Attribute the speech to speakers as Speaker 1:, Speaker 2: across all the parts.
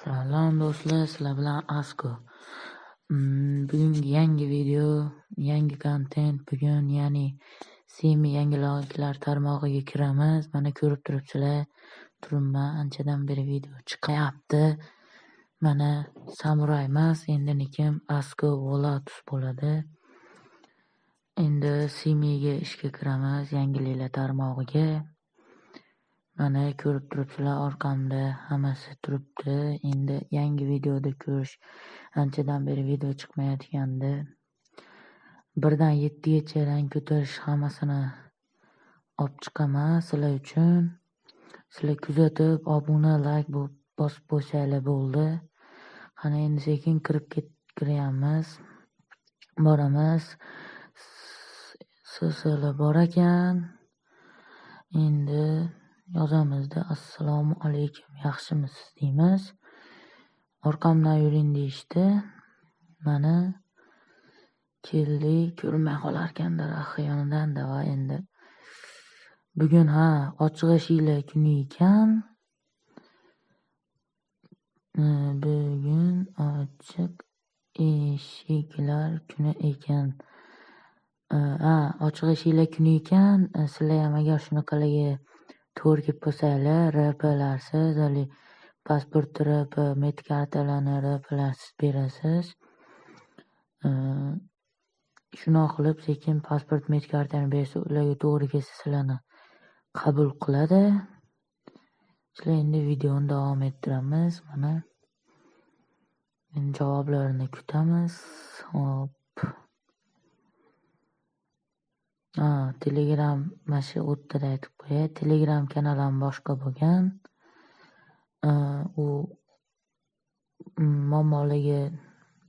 Speaker 1: Salom do'stlar, sizlar bilan Asko. Bugungi yangi video, yangi kontent. Bugun ya'ni Simi yangi loyihalar tarmog'iga kiramiz. Mana ko'rib turibsizlar, turibman. Anchadan beri video chiqyapti. Mana Samuray emas, endi nikim Asko Volatus bo'ladi. Endi Simiga ishga kiramiz, yangiliklar tarmog'iga. Mana ko'rib turibsizlar, orqamda hammasi turibdi. Endi yangi videoda ko'rish. Anchadan beri video chiqmayotgandi. 1dan 7gacha rang ko'tarish hammasini olib chiqaman sizlar uchun. Sizlar kuzatib, obuna, like bosib qo'ysanglar bo'ldi. Qani endi sekin kiryapmiz. Boramiz. Sizlar bor ekan. Endi yozamizda assalomu alaykum, yaxshimisiz deymiz. Orqamdan yuring deyishdi. Mana keldik, ko'rmay qolarkandir yonidan va endi bugun ochiq eshiklar kuni ekan. Bugun ochiq eshiklar kuni ekan. Ochiq eshiklar kuni ekan. Sizlar ham agar shunaqalarga to'g'ri kelib qolsanglar, RPlarsiz, pasport RP, medkartalarni RPlarsiz berasiz. Shunaqa qilib sekin pasport medkartani bersa, ularga to'g'ri kelsa sizlarni qabul qiladi. Sizlar endi videoni davom ettiramiz. Mana javoblarini kutamiz. Hop. Telegram mana shu o'rtada aytib qo'yay. Telegram kanalim boshqa bo'lgan. U muammoligi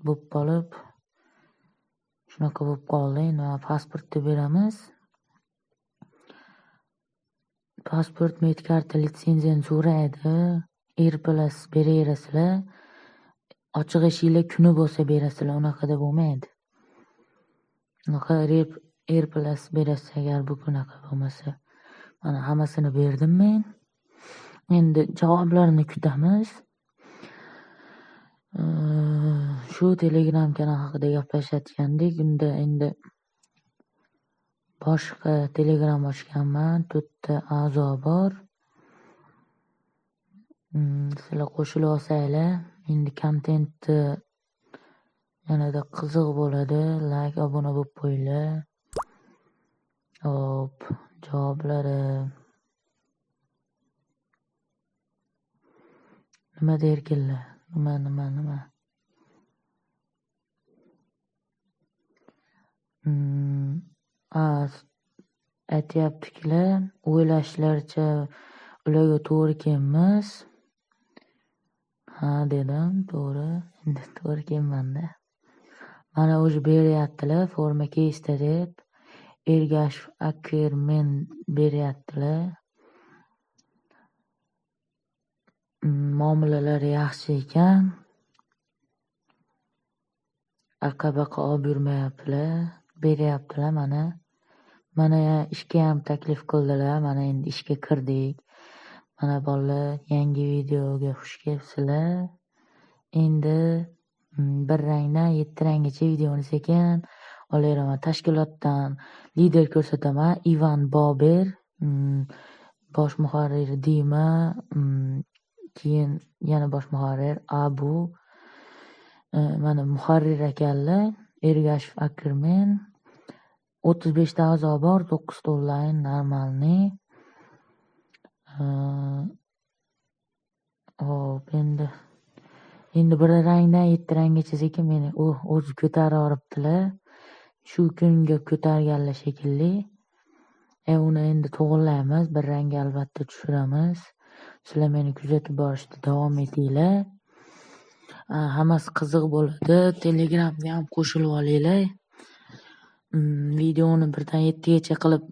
Speaker 1: bo'lib qolib, shunaqa bo'lib qoldi. Endi pasportni beramiz. Pasport, medkarta, litsenziyani so'raydi. Plus beraverasizlar. Ochiq eshiklar kuni bo'lsa berasizlar, unaqada bo'lmaydi. Unaqa plus berasiz agar bu kunaqa bo'lmasa. Mana hammasini berdim men. Endi javoblarni kutamiz. Shu Telegram kanal haqida gaplashayotgandik. Unda endi boshqa Telegram ochganman. 4 ta a'zo bor. Sizlar qo'shilib olsanglar, endi kontentni yanada qiziq bo'ladi. Like, obuna bo'lib qo'yinglar. Hop, javoblari nima derkinlar? Nima? Aytyaptikilar, o'ylashlaricha ularga to'g'ri kelmas. Dedim, to'g'ri. Endi to'g'ri kelmanda. Mana o'zi beryaptilar, forma kesdi deb. Ergashev Ackerman beryaptilar. Muomalalari yaxshi ekan. Aqabaqa olib yurmayaptilar, beryaptilar mana. Mana ishga ham taklif qildilar. Mana endi ishga kirdik. Mana bolalar, yangi videoga xush kelibsizlar. Endi 1 rangdan 7 ranggacha videoni sekin olaveraman. Tashkilotdan lider ko'rsataman. Ivan Bober, bosh muharrir Dima, keyin yana bosh muharrir Abu. Mana muharrir ekanlar. Ergashev Ackerman. 35 ta a'zo bor, 9 ta onlayn normalniy. Hop, endi 1 rangdan 7 ranggacha sekin meni o'zi ko'tarib shu kunga ko'targanlar shekilli. Uni endi to'g'rilaymiz, 1 rangga albatta tushiramiz. Sizlar meni kuzatib borishda davom etinglar. Hammasi qiziq bo'ladi. Telegramga ham qo'shilib olinglar. Videoni 1dan 7gacha qilib,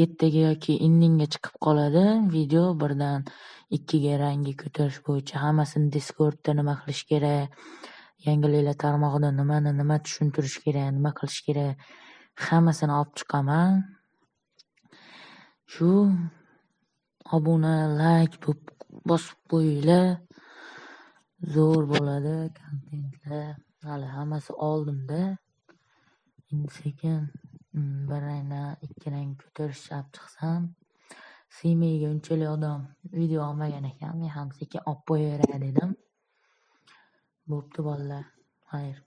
Speaker 1: 7ga yoki endingga chiqib qoladi. Video 1dan 2ga rangga ko'tarish bo'yicha hammasini Discordda nima qilish kerak, yangiliklar tarmog'ida nima tushuntirish kerak, nima qilish kerak, hammasini olib chiqaman. Shu obuna, like bosib qo'yinglar. zo'r bo'ladi kontentlar. Hali hammasi oldimda. Endi sekin bir rangdan ikki rang ko'tarish olib chiqsam, Simiga unchalik odam video olmagan ekan. Men ham sekin olib qo'yaveray dedim. Bo'pti bolalar. Xayr.